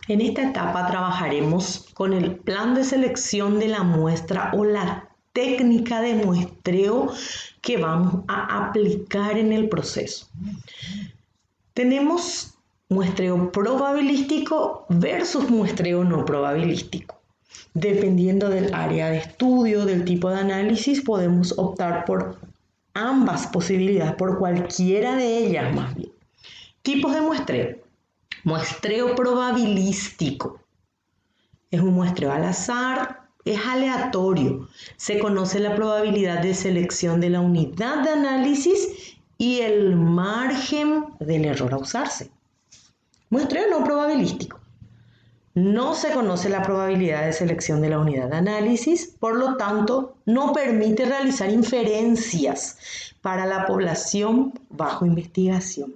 En esta etapa trabajaremos con el plan de selección de la muestra o la técnica de muestreo que vamos a aplicar en el proceso. Tenemos muestreo probabilístico versus muestreo no probabilístico. Dependiendo del área de estudio, del tipo de análisis, podemos optar por ambas posibilidades, por cualquiera de ellas más bien. Tipos de muestreo. Muestreo probabilístico. Es un muestreo al azar, es aleatorio. Se conoce la probabilidad de selección de la unidad de análisis y el margen del error a usarse. Muestreo no probabilístico. No se conoce la probabilidad de selección de la unidad de análisis, por lo tanto, no permite realizar inferencias para la población bajo investigación.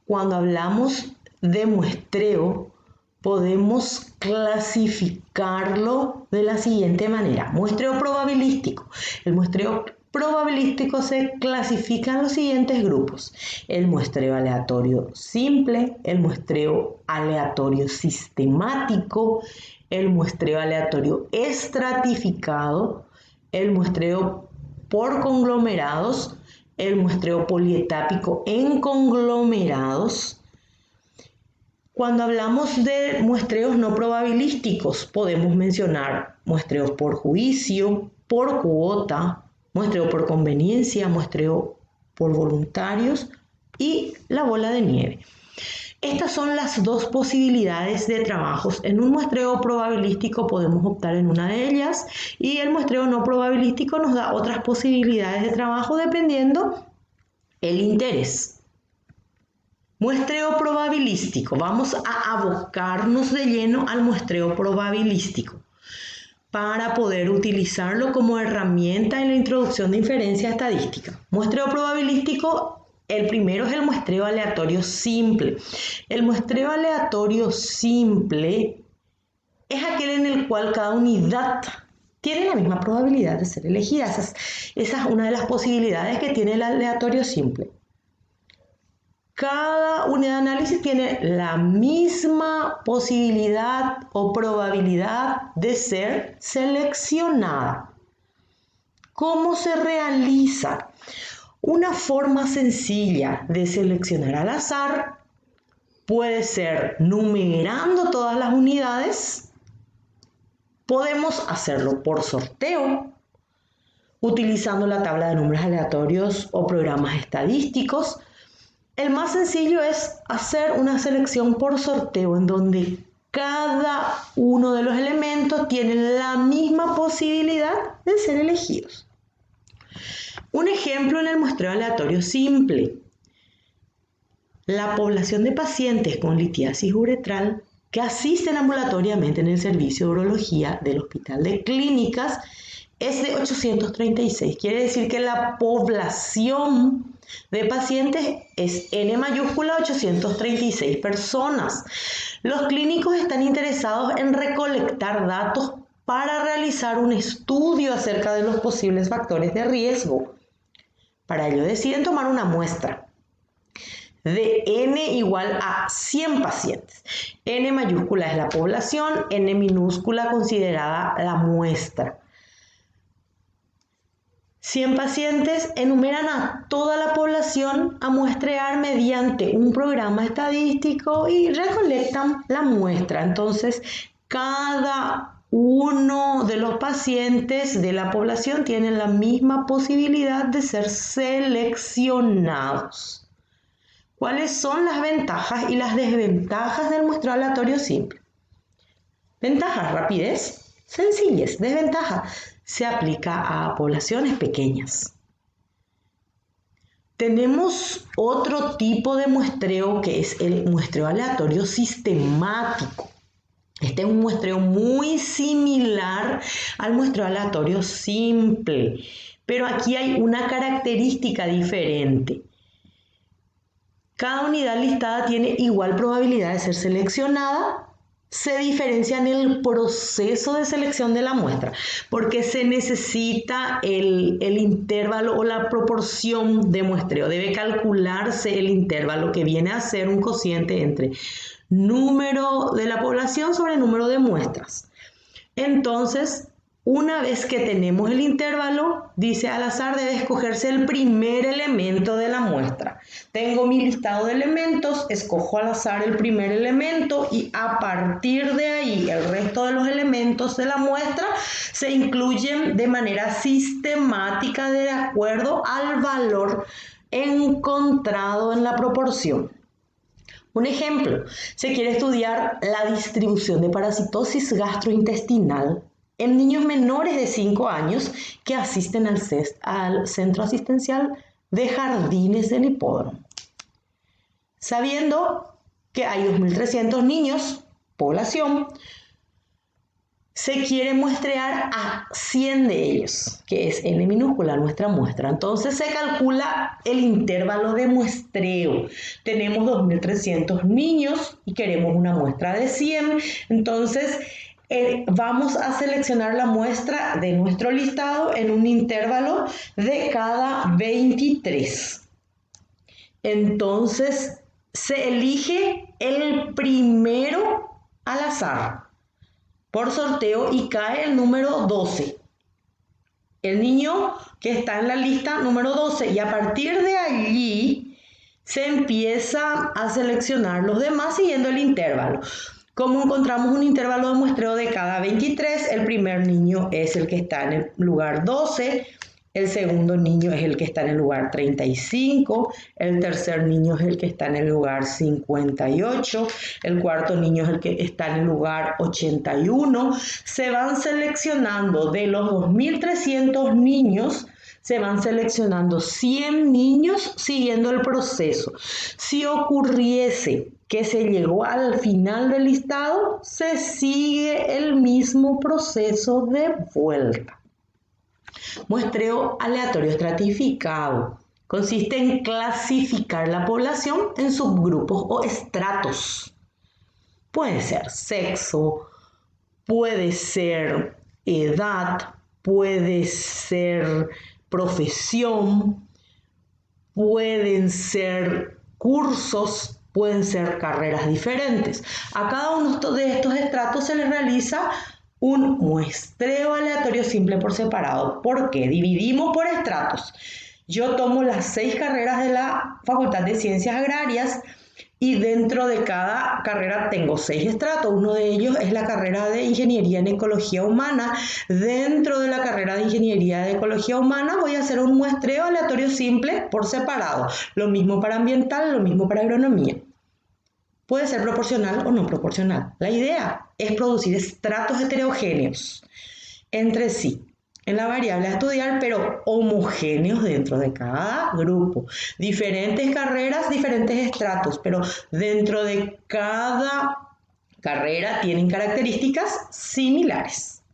Cuando hablamos de muestreo, podemos clasificarlo de la siguiente manera. Muestreo probabilístico. El muestreo probabilístico se clasifica en los siguientes grupos: el muestreo aleatorio simple, el muestreo aleatorio sistemático, el muestreo aleatorio estratificado, el muestreo por conglomerados, el muestreo polietápico en conglomerados. Cuando hablamos de muestreos no probabilísticos, podemos mencionar muestreos por juicio, por cuota, muestreo por conveniencia, muestreo por voluntarios y la bola de nieve. Estas son las dos posibilidades de trabajos. En un muestreo probabilístico podemos optar en una de ellas y el muestreo no probabilístico nos da otras posibilidades de trabajo dependiendo el interés. Muestreo probabilístico. Vamos a abocarnos de lleno al muestreo probabilístico para poder utilizarlo como herramienta en la introducción de inferencia estadística. Muestreo probabilístico. El primero es el muestreo aleatorio simple. El muestreo aleatorio simple es aquel en el cual cada unidad tiene la misma probabilidad de ser elegida. Esa es una de las posibilidades que tiene el aleatorio simple. Cada unidad de análisis tiene la misma posibilidad o probabilidad de ser seleccionada. ¿Cómo se realiza? Una forma sencilla de seleccionar al azar puede ser numerando todas las unidades. Podemos hacerlo por sorteo, utilizando la tabla de números aleatorios o programas estadísticos. El más sencillo es hacer una selección por sorteo en donde cada uno de los elementos tiene la misma posibilidad de ser elegidos. Un ejemplo en el muestreo aleatorio simple. La población de pacientes con litiasis uretral que asisten ambulatoriamente en el servicio de urología del Hospital de Clínicas es de 836. Quiere decir que la población de pacientes es N mayúscula 836 personas. Los clínicos están interesados en recolectar datos para realizar un estudio acerca de los posibles factores de riesgo. Para ello deciden tomar una muestra de N igual a 100 pacientes. N mayúscula es la población, N minúscula considerada la muestra. 100 pacientes enumeran a toda la población a muestrear mediante un programa estadístico y recolectan la muestra. Entonces, cada uno de los pacientes de la población tiene la misma posibilidad de ser seleccionados. ¿Cuáles son las ventajas y las desventajas del muestreo aleatorio simple? Ventajas: rapidez, sencillez. Desventaja: se aplica a poblaciones pequeñas. Tenemos otro tipo de muestreo que es el muestreo aleatorio sistemático. Este es un muestreo muy similar al muestreo aleatorio simple, pero aquí hay una característica diferente. Cada unidad listada tiene igual probabilidad de ser seleccionada se diferencia en el proceso de selección de la muestra, porque se necesita el intervalo o la proporción de muestreo. Debe calcularse el intervalo que viene a ser un cociente entre número de la población sobre número de muestras. Entonces, una vez que tenemos el intervalo, dice al azar debe escogerse el primer elemento de la muestra. Tengo mi listado de elementos, escojo al azar el primer elemento y a partir de ahí el resto de los elementos de la muestra se incluyen de manera sistemática de acuerdo al valor encontrado en la proporción. Un ejemplo, se quiere estudiar la distribución de parasitosis gastrointestinal en niños menores de 5 años que asisten al Centro Asistencial de Jardines del Hipódromo. Sabiendo que hay 2.300 niños, población, se quiere muestrear a 100 de ellos, que es N minúscula nuestra muestra. Entonces se calcula el intervalo de muestreo. Tenemos 2.300 niños y queremos una muestra de 100. Entonces vamos a seleccionar la muestra de nuestro listado en un intervalo de cada 23. Entonces se elige el primero al azar por sorteo y cae el número 12. El niño que está en la lista número 12 y a partir de allí se empieza a seleccionar los demás siguiendo el intervalo. Como encontramos un intervalo de muestreo de cada 23, el primer niño es el que está en el lugar 12, el segundo niño es el que está en el lugar 35, el tercer niño es el que está en el lugar 58, el cuarto niño es el que está en el lugar 81. Se van seleccionando de los 2.300 niños, se van seleccionando 100 niños siguiendo el proceso. Si ocurriese que se llegó al final del listado, se sigue el mismo proceso de vuelta. Muestreo aleatorio estratificado. Consiste en clasificar la población en subgrupos o estratos. Puede ser sexo, puede ser edad, puede ser profesión, pueden ser cursos, pueden ser carreras diferentes. A cada uno de estos estratos se les realiza un muestreo aleatorio simple por separado. ¿Por qué? Dividimos por estratos. Yo tomo las 6 carreras de la Facultad de Ciencias Agrarias y dentro de cada carrera tengo 6 estratos. Uno de ellos es la carrera de Ingeniería en Ecología Humana. Dentro de la carrera de Ingeniería de Ecología Humana voy a hacer un muestreo aleatorio simple por separado. Lo mismo para ambiental, lo mismo para agronomía. Puede ser proporcional o no proporcional. La idea es producir estratos heterogéneos entre sí en la variable a estudiar, pero homogéneos dentro de cada grupo. Diferentes carreras, diferentes estratos, pero dentro de cada carrera tienen características similares.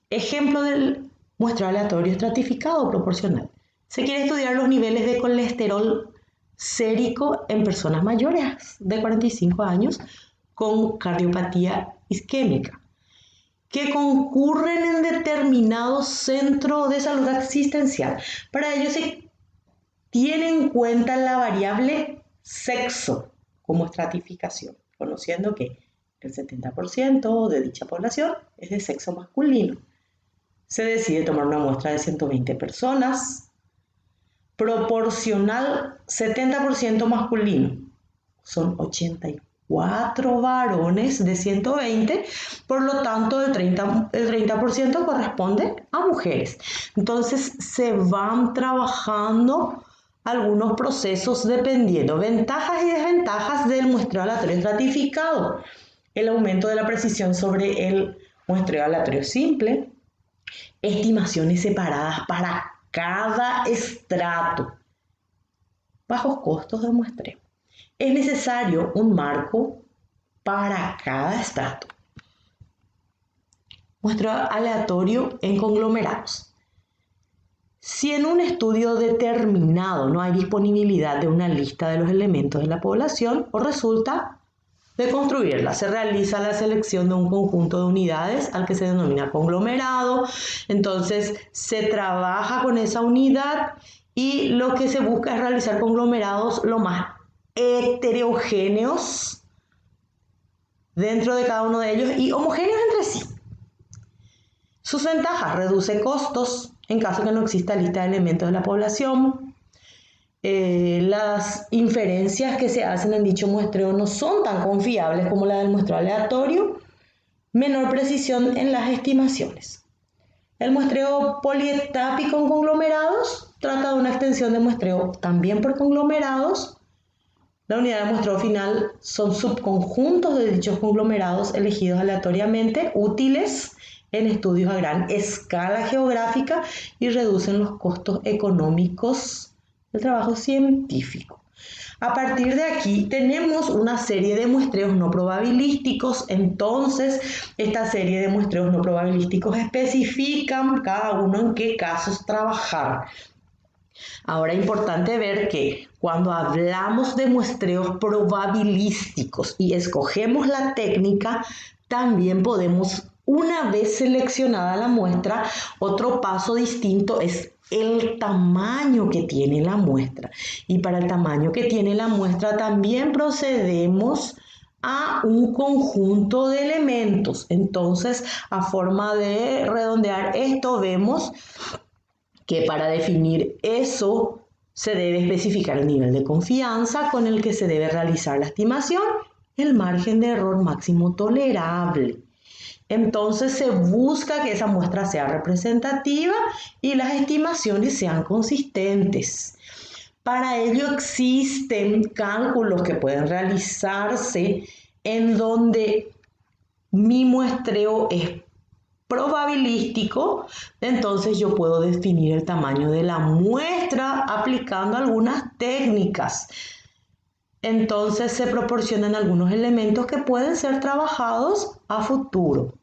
Ejemplo del muestreo aleatorio estratificado proporcional. Se quiere estudiar los niveles de colesterol sérico en personas mayores de 45 años con cardiopatía isquémica que concurren en determinado centro de salud asistencial. Para ello se tiene en cuenta la variable sexo como estratificación, conociendo que el 70% de dicha población es de sexo masculino. Se decide tomar una muestra de 120 personas, proporcional 70% masculino, son 84 varones de 120, por lo tanto el 30% corresponde a mujeres. Entonces se van trabajando algunos procesos dependiendo ventajas y desventajas del muestreo aleatorio estratificado. El aumento de la precisión sobre el muestreo aleatorio simple, estimaciones separadas para cada estrato, bajos costos de muestreo. Es necesario un marco para cada estrato. Muestreo aleatorio en conglomerados. Si en un estudio determinado no hay disponibilidad de una lista de los elementos de la población o resulta de construirla. Se realiza la selección de un conjunto de unidades al que se denomina conglomerado. Entonces se trabaja con esa unidad y lo que se busca es realizar conglomerados lo más heterogéneos dentro de cada uno de ellos y homogéneos entre sí. Sus ventajas: reduce costos en caso que no exista lista de elementos de la población. Las inferencias que se hacen en dicho muestreo no son tan confiables como la del muestreo aleatorio. Menor precisión en las estimaciones. El muestreo polietápico en conglomerados trata de una extensión de muestreo también por conglomerados. La unidad de muestreo final son subconjuntos de dichos conglomerados elegidos aleatoriamente, útiles en estudios a gran escala geográfica y reducen los costos económicos del trabajo científico. A partir de aquí tenemos una serie de muestreos no probabilísticos. Entonces, esta serie de muestreos no probabilísticos especifican cada uno en qué casos trabajar. Ahora es importante ver que cuando hablamos de muestreos probabilísticos y escogemos la técnica, también podemos, una vez seleccionada la muestra, otro paso distinto es el tamaño que tiene la muestra. Y para el tamaño que tiene la muestra también procedemos a un conjunto de elementos. Entonces, a forma de redondear esto, vemos que para definir eso se debe especificar el nivel de confianza con el que se debe realizar la estimación, el margen de error máximo tolerable. Entonces se busca que esa muestra sea representativa y las estimaciones sean consistentes. Para ello existen cálculos que pueden realizarse en donde mi muestreo es probabilístico, entonces yo puedo definir el tamaño de la muestra aplicando algunas técnicas. Entonces se proporcionan algunos elementos que pueden ser trabajados a futuro.